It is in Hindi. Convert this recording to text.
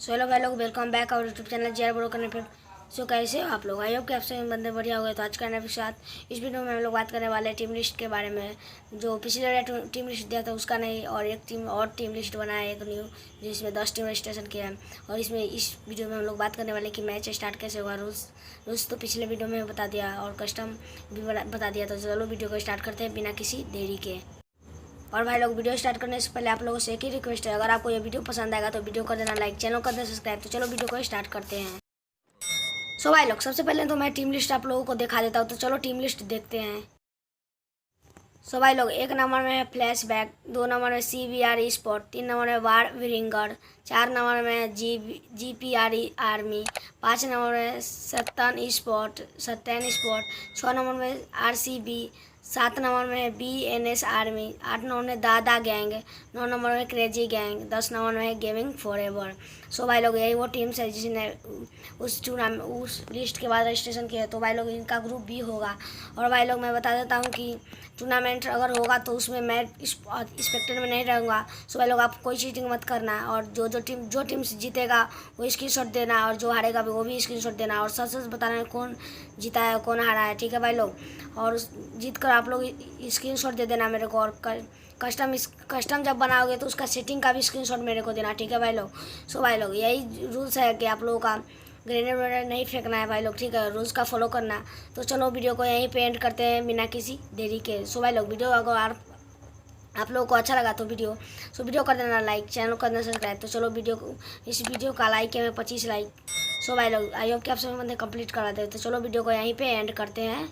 सो हेलो भाई लोग, वेलकम बैक और यूट्यूब चैनल जेआर ब्रो करने पर। सो कैसे हो आप लोग? आई होप कि आप सभी बंदे बढ़िया हो गए। तो आज करने के साथ इस वीडियो में हम लोग बात करने वाले हैं टीम लिस्ट के बारे में। जो पिछले टीम लिस्ट दिया था उसका नहीं, और एक टीम लिस्ट बनाया है, एक न्यू, जिसमें 10 टीम रजिस्ट्रेशन किया है। और इसमें इस वीडियो में हम लोग बात करने वाले कि मैच स्टार्ट कैसे होगा। रूल्स तो पिछले वीडियो में बता दिया और कस्टम भी बता दिया। तो चलो वीडियो को स्टार्ट करते हैं बिना किसी देरी के। और भाई लोग, वीडियो स्टार्ट करने से पहले आप लोगों से एक ही रिक्वेस्ट है, अगर आपको ये वीडियो पसंद आएगा तो वीडियो कर देना लाइक, चैनल कर देना सब्सक्राइब। तो चलो वीडियो को स्टार्ट करते हैं। सो भाई लोग, सबसे पहले तो मैं टीम लिस्ट आप लोगों को दिखा देता हूँ। तो चलो टीम लिस्ट देखते हैं। सो भाई लोग, 1 नंबर में है फ्लैशबैक, 2 नंबर में CBR स्पोर्ट, 3 नंबर में वार विरिंगर, 4 नंबर में GPR आर्मी, 5 नंबर में सत्तन स्पोर्ट, 6 नंबर में RCB, 7 नंबर में BNS आर्मी, 8 नंबर में दादा गैंग, 9 नंबर में क्रेजी गैंग, 10 नंबर में गेमिंग फॉरएवर। सो भाई लोग, यही वो टीम्स है जिसने उस लिस्ट के बाद रजिस्ट्रेशन किया है। तो भाई लोग, इनका ग्रुप भी होगा। और भाई लोग, मैं बता देता हूँ कि टूर्नामेंट अगर होगा तो उसमें मैं स्पेक्टर में नहीं रहूँगा। सो भाई लोग, आप कोई चीटिंग मत करना। और जो टीम जीतेगा वो स्क्रीनशॉट देना, और जो हारेगा भी वो भी स्क्रीनशॉट देना, और सच सच बताना कौन जीता है कौन हारा है। ठीक है भाई लोग? और जीत कर आप लोग स्क्रीनशॉट दे देना मेरे को। और कस्टम जब बनाओगे तो उसका सेटिंग का भी स्क्रीनशॉट मेरे को देना। ठीक है भाई लोग? सो भाई लोग, यही रूल्स है कि आप लोगों का ग्रेनेड व्रेनेड नहीं फेंकना है भाई लोग। ठीक है, रूल्स का फॉलो करना। तो चलो वीडियो को यहीं पे एंड करते हैं बिना किसी देरी के। सो भाई लोग, वीडियो अगर आप लोगों को अच्छा लगा तो वीडियो कर देना लाइक, चैनल कर देना सब्सक्राइब। तो चलो इस वीडियो का लाइक है 25 लाइक। सो भाई लोग, आई होप कि आप सभी बंदे कंप्लीट करा दे। तो चलो वीडियो को यहीं पे एंड करते हैं।